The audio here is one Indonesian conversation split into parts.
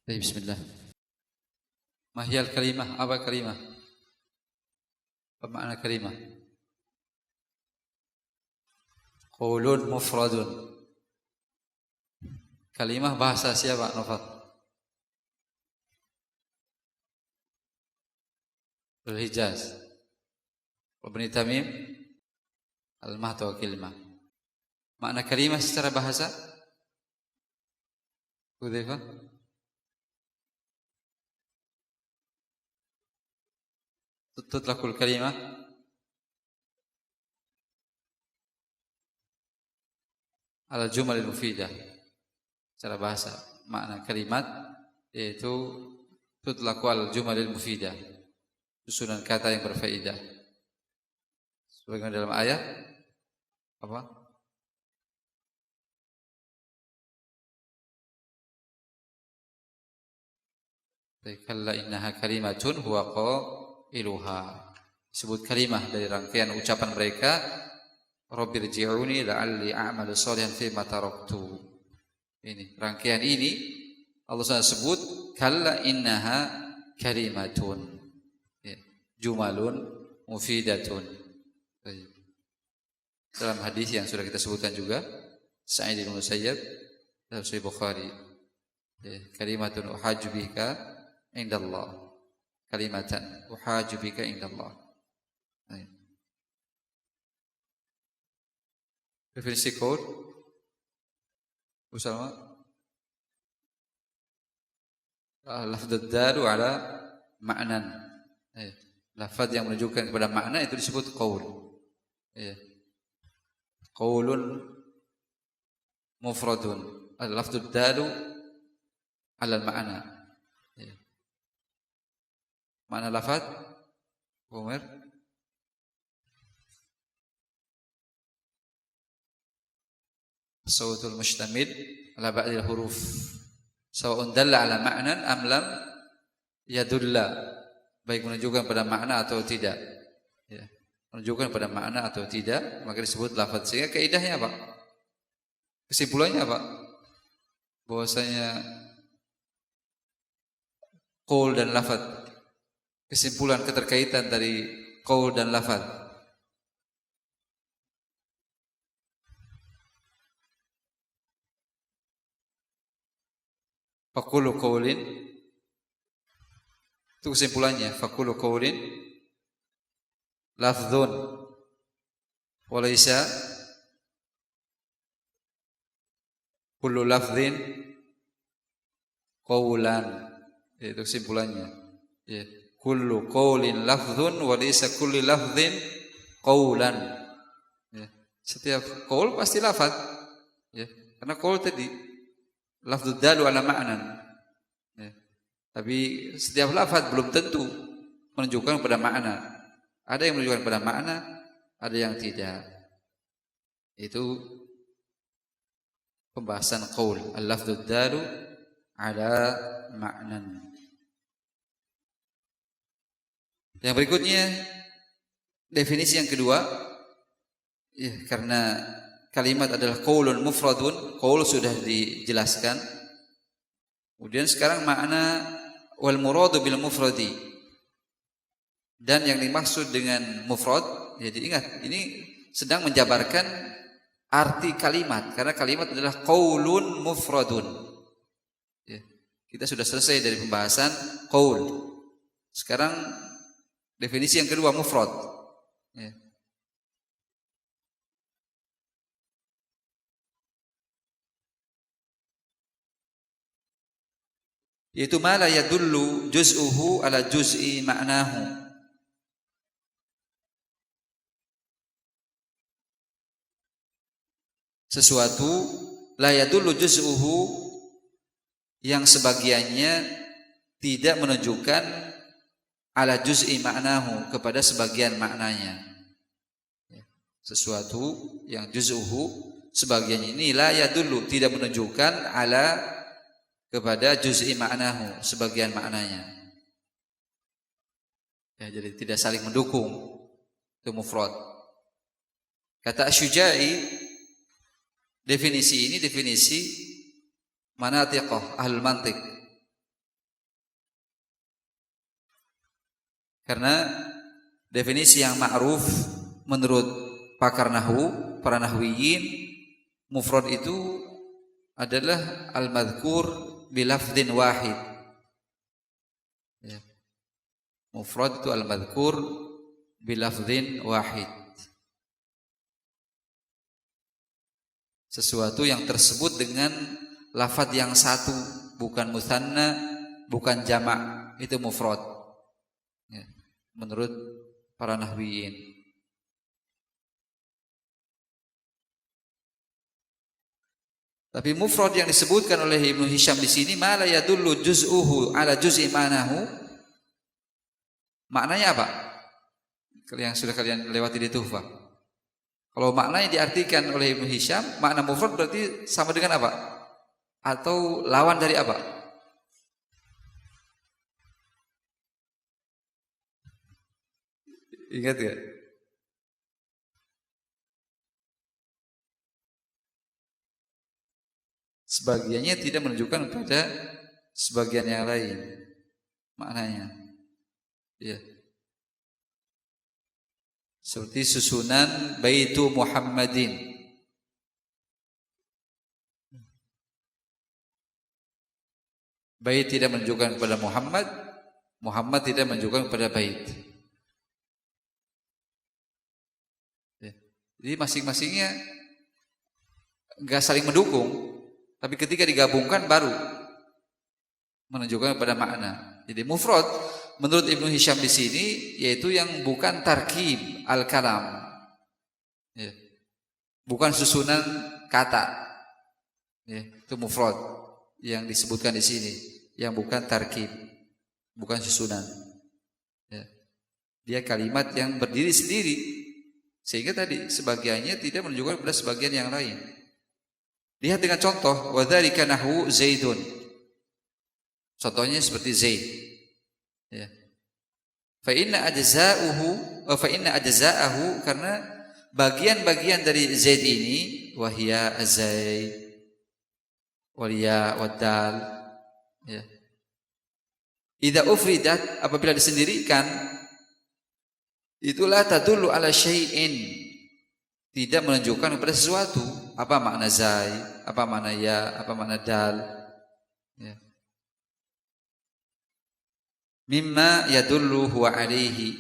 Baik, bismillah. Mahyal kalimah, apa kalimah? Apa makna kalimah? Qaulun mufradun. Kalimah bahasa siapa, Nofat? Al-Hijaz. Ibn Tamim Al-Mahtu wa kalimah. Makna kalimah secara bahasa? Hudzaifah? Tutlaqul kalimah ala jumal mufidah. Secara bahasa, makna kalimat yaitu tutlaqu al jumal mufidah, susunan kata yang berfaedah. Sebagaimana dalam ayat apa? Kalla innaha kalimatun huwa qailuha. Disebut kalimah dari rangkaian ucapan mereka, Rabbirji'uni la'alli a'malu shalihan fima taraktu. Ini rangkaian ini Allah SWT sebut kalla innaha kalimatun, ya, jumalun mufidatun. Dalam hadis yang sudah kita sebutkan juga, Sa'id bin Musayyab dalam Sahih Bukhari, ya, kalimatun uhajju bika indallah, kalimatan uhajju bika indallah. Definisi qaul Usama, lafdz dalu ala ma'nan, lafaz yang menunjukkan kepada makna itu disebut qaul. Qaulun mufradun, al-lafdz dalu ala ma'na. Makna lafaz Umar sautul mustamil ala ba'dil huruf sawa'un dalla ala ma'nan am lam yadulla, baik menunjukkan pada makna atau tidak, ya, menunjukkan pada makna atau tidak, maka disebut lafaz. Sehingga kaidahnya apa? Kesimpulannya apa? Bahwasanya qaul dan lafaz, kesimpulan keterkaitan dari qaul dan lafaz, fakulu qaulin, itu kesimpulannya, fakulu qaulin lafdzun walaysa kullu lafdzin qaulan. Itu kesimpulannya, ya, kullu qaulin lafdzun walaysa kullu lafdzin qaulan, ya. Setiap qaul pasti lafaz, ya, karena qaul tadi lafdz dalu ala ma'nan, ya. Tapi setiap lafaz belum tentu menunjukkan pada makna. Ada yang menunjukkan pada makna, ada yang tidak. Itu pembahasan qaul, al-lafdz dalu ala ma'nan. Yang berikutnya definisi yang kedua, ya, karena kalimat adalah qaulun mufradun, qaul sudah dijelaskan. Kemudian sekarang makna wal muradu bil mufradi, dan yang dimaksud dengan mufrad. Jadi ingat, ini sedang menjabarkan arti kalimat, karena kalimat adalah qaulun mufradun, ya. Kita sudah selesai dari pembahasan qaul. Sekarang definisi yang kedua, mufrad, ya. Yaitu ma la yadullu juz'uhu ala juz'i ma'nahu, sesuatu la yadullu juz'uhu yang sebagiannya tidak menunjukkan ala juz'i ma'nahu, kepada sebagian maknanya. Sesuatu yang juz'uhu sebagian ini la yadullu tidak menunjukkan ala kepada juz'i ma'nahu, sebagian maknanya, ya, jadi tidak saling mendukung. Itu mufrad. Kata Asy-Syuja'i, definisi ini definisi manatiqah ahlul mantiq, Karena definisi yang ma'ruf menurut pakar nahwu, para nahwiyin, mufrad itu adalah al-madhkur bilafdhin wahid. Ya. Mufrad itu al-madhkur bilafdhin wahid. Sesuatu yang tersebut dengan lafadz yang satu, bukan mutsanna, bukan jamak, itu mufrad. Ya. Menurut para nahwiyin. Tapi mufrad yang disebutkan oleh Ibnu Hisham di sini, ma la yadullu juz'uhu ala juz'i ma'nahu. Maknanya apa? Yang sudah kalian lewati di Tuhfah. Kalau maknanya diartikan oleh Ibnu Hisham, makna mufrad berarti sama dengan apa? Atau lawan dari apa? Ingat gak? Sebagiannya tidak menunjukkan pada sebagian yang lain. Maknanya. Ya. Seperti susunan Baitu Muhammadin. Bait tidak menunjukkan kepada Muhammad, Muhammad tidak menunjukkan kepada bait. Jadi masing-masingnya enggak saling mendukung, tapi ketika digabungkan baru menunjukkan kepada makna. Jadi mufrad menurut Ibnu Hisham di sini yaitu yang bukan tarkib al-kalam. Ya. Bukan susunan kata. Ya, itu mufrad yang disebutkan di sini, yang bukan tarkib, bukan susunan. Ya. Dia kalimat yang berdiri sendiri, sehingga tadi sebagiannya tidak menunjukkan pada sebagian yang lain. Lihat dengan contoh, wa dzalika nahwu Zaidun. Contohnya seperti Zaid. Ya. Fa inna ajza'ahu karena bagian-bagian dari Zaid ini wahya Zaid waliya wadal, ya. Idza ufridat, apabila disendirikan, itulah tadullu ala syai'in, tidak menunjukkan kepada sesuatu. Apa makna zai, apa makna ya, apa makna dal, ya. Mimma yadullu huwa alaihi,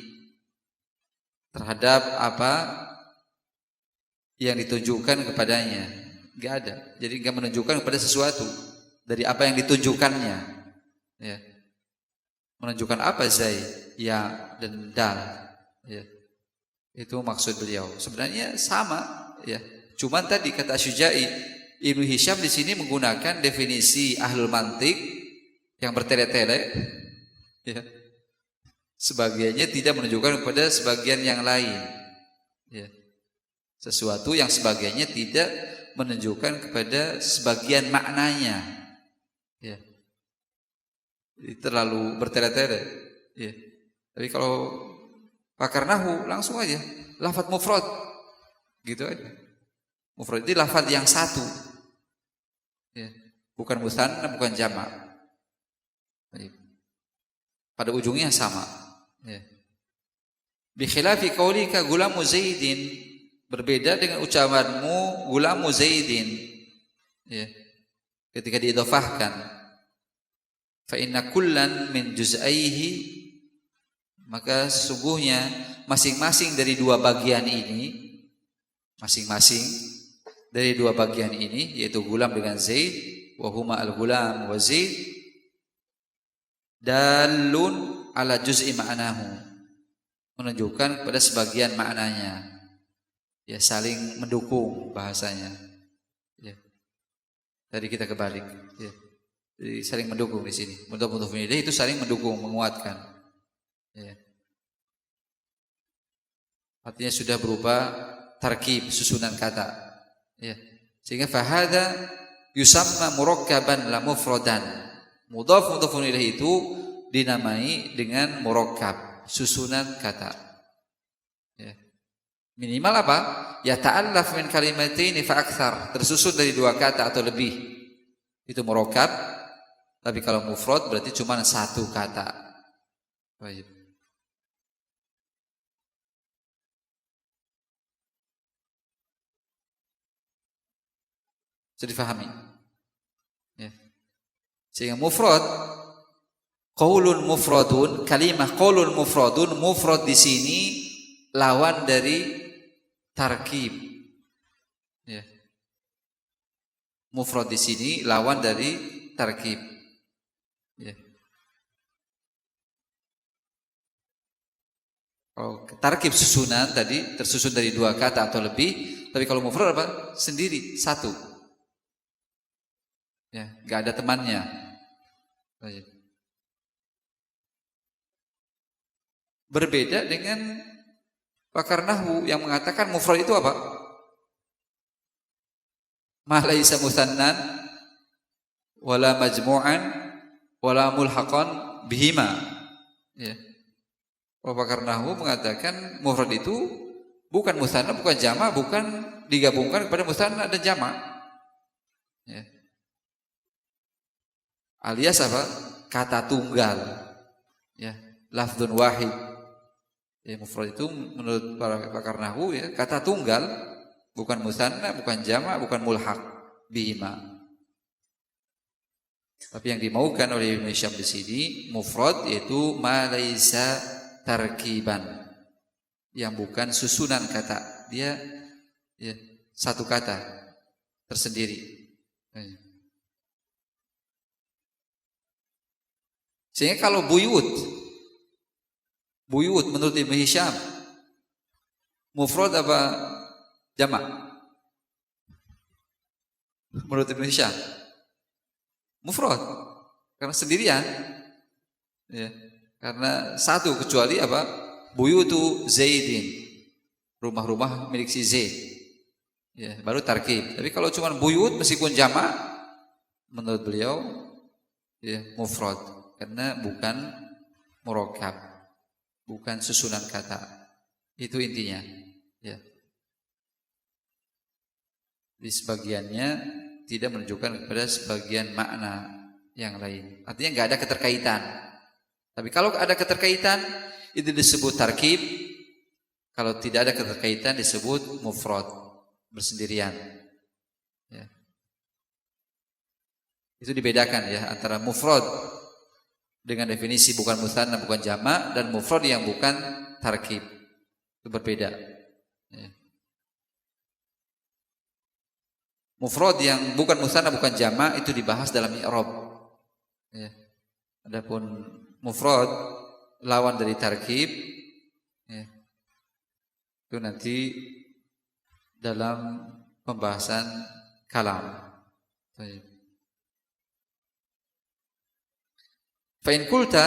terhadap apa yang ditunjukkan kepadanya. Enggak ada. Jadi enggak menunjukkan kepada sesuatu dari apa yang ditunjukkannya. Ya. Menunjukkan apa zai, ya dan dal. Ya. Itu maksud beliau. Sebenarnya sama, ya. Cuman tadi kata Syuja'i, Ibnu Hisham di sini menggunakan definisi ahlul mantik yang bertele-tele. Ya. Sebagiannya tidak menunjukkan kepada sebagian yang lain. Ya. Sesuatu yang sebagiannya tidak menunjukkan kepada sebagian maknanya. Ya. Jadi terlalu bertele-tele. Ya. Tapi kalau pakar nahwu langsung aja lafadz mufrad, gitu aja. Mufrad itu lafadz yang satu. Ya. Bukan mutsanna, bukan jamak. Pada ujungnya sama. Ya. Bi khilafi qaulika gulamu Zaidin, berbeda dengan ucapanmu gulamu Zaidin. Ya. Ketika diidhafahkan, fa inna kullan min juz'aihi, maka sesungguhnya masing-masing dari dua bagian ini, masing-masing dari dua bagian ini, yaitu gulam dengan Zaid, wa huma al-gulam wa Zaid, dalun ala juz'i ma'nahu, menunjukkan kepada sebagian maknanya. Ya, saling mendukung bahasanya. Ya. Tadi kita kebalik. Ya. Jadi saling mendukung di sini. Mudhaf ilaih itu saling mendukung, menguatkan. Ya. Artinya sudah berubah tarkib, susunan kata. Ya. Sehingga fahada yusamma murakkaban la mufradan. Mudhaf ilaih itu dinamai dengan murakkab, susunan kata. Ya. Minimal apa? Ya ta'allaf min kalimataini fa aktsar, tersusun dari dua kata atau lebih. Itu murakkab. Tapi kalau mufrad berarti cuma satu kata. Baik. Bisa difahami. Ya. Sehingga mufrad, qaulun mufradun, kalimah qaulun mufradun, mufrad di sini lawan dari tarkib. Ya. Mufrad di sini lawan dari tarkib. Ya. Kalau tarkib susunan tadi tersusun dari 2 kata atau lebih, tapi kalau mufrad apa? Sendiri, satu. Ya, enggak ada temannya. Berbeda dengan pakar nahwu yang mengatakan mufrad itu apa? Ma laisa musannan wala majmu'an wala mulhaqan bihima. Ya. Pakar nahwu mengatakan mufrad itu bukan musanna, bukan jama', bukan digabungkan kepada musanna dan jama'. Ya. Alias apa? Kata tunggal. Ya, lafdzun wahid. Ya, mufrad itu menurut para pakar nahwu ya, kata tunggal, bukan musanna, bukan jama', bukan mulhaq bihima. Tapi yang dimaukan oleh Ibnu Hisham di sini mufrad yaitu ma laisa tarkiban, yang bukan susunan kata, dia ya, satu kata tersendiri. Sehingga kalau buyut menurut Ibnu Hisham mufrad apa jamak? Menurut Ibnu Hisham mufrad, karena sendirian. Ya. Karena satu, kecuali apa? Buyutu Zaidin, rumah-rumah milik si Zaid. Ya, baru tarkib. Tapi kalau cuma buyut meskipun jamak, menurut beliau ya mufrad, karena bukan murakkab, bukan susunan kata. Itu intinya. Ya. Di sebagiannya tidak menunjukkan kepada sebagian makna yang lain. Artinya nggak ada keterkaitan. Tapi kalau ada keterkaitan itu disebut tarkib. Kalau tidak ada keterkaitan disebut mufrad, bersendirian. Ya. Itu dibedakan ya antara mufrad dengan definisi bukan musanna, bukan jama', dan mufrad yang bukan tarkib. Itu berbeda. Ya. Mufrad yang bukan musanna, bukan jama' itu dibahas dalam i'rab. Ya. Adapun mufrad lawan dari tarkib ya, itu nanti dalam pembahasan kalam. Fa in qulta,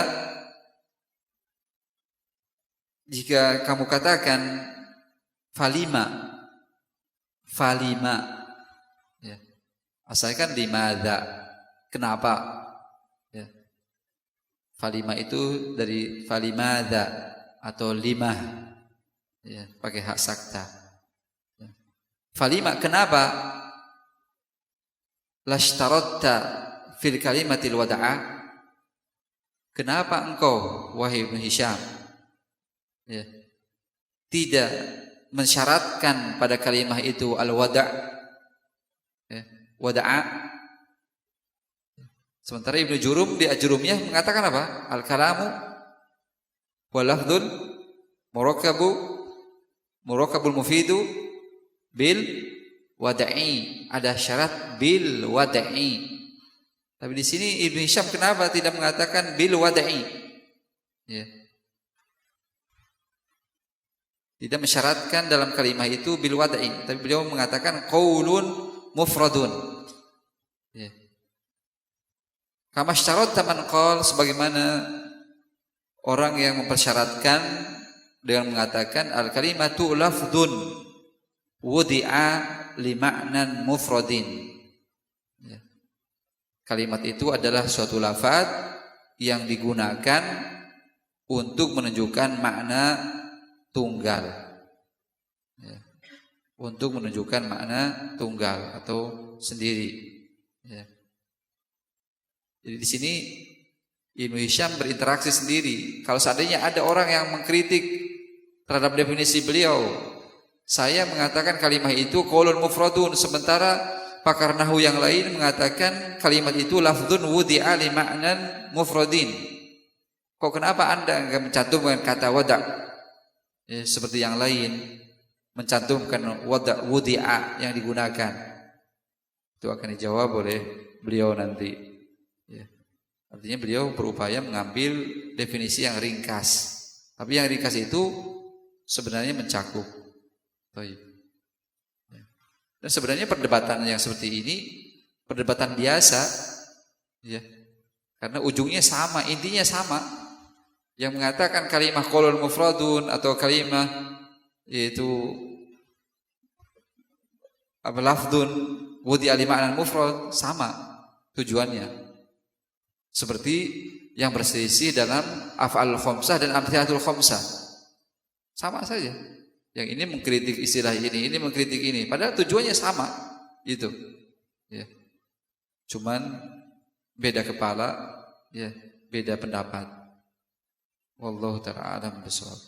jika kamu katakan falima ya, asalkan limadza, kenapa? Falima itu dari falimada atau limah ya, pakai hak sakta. Falima, kenapa? Lashtarotta fil kalimatil wada'a, kenapa engkau wahai Ibnu Hisham ya, tidak mensyaratkan pada kalimah itu al-wada' ya, wada'a. Sementara Ibnu Jurum di Ajrumiyah mengatakan apa? Al-kalamu wal lafdzul murakkabul mufidu bil wada'i. Ada syarat bil wada'i. Tapi di sini Ibnu Hisham kenapa tidak mengatakan bil wada'i? Ya. Tidak mensyaratkan dalam kalimat itu bil wada'i, tapi beliau mengatakan qaulun mufradun. Ya. Kama syarat taman qol, sebagaimana orang yang mempersyaratkan dengan mengatakan al kalimatu lafdzun wudi'a li ma'nan mufradin. Ya. Kalimat itu adalah suatu lafaz yang digunakan untuk menunjukkan makna tunggal. Ya. Untuk menunjukkan makna tunggal atau sendiri. Ya. Jadi di sini Ibnu Hisham berinteraksi sendiri. Kalau seandainya ada orang yang mengkritik terhadap definisi beliau, saya mengatakan kalimat itu qaulun mufradun, sementara pakar nahwu yang lain mengatakan kalimat itu lafdzun wudi'a li ma'nan mufradin. Kok kenapa Anda enggak mencantumkan kata wada' ya, seperti yang lain mencantumkan wada' wudi'a yang digunakan? Itu akan dijawab oleh beliau nanti ya. Artinya beliau berupaya mengambil definisi yang ringkas. Tapi yang ringkas itu sebenarnya mencakup. Baik. Dan sebenarnya perdebatan yang seperti ini perdebatan biasa ya. Karena ujungnya sama, intinya sama. Yang mengatakan kalimah qaulun mufradun atau kalimah yaitu lafdzun wudi'a li ma'nan mufrad sama tujuannya. Seperti yang berselisih dalam af'al khamsah dan amthilatul khamsah. Sama saja. Yang ini mengkritik istilah ini mengkritik ini. Padahal tujuannya sama. Gitu. Ya. Cuman beda kepala, ya, beda pendapat. Wallahu ta'ala a'lam bishawab.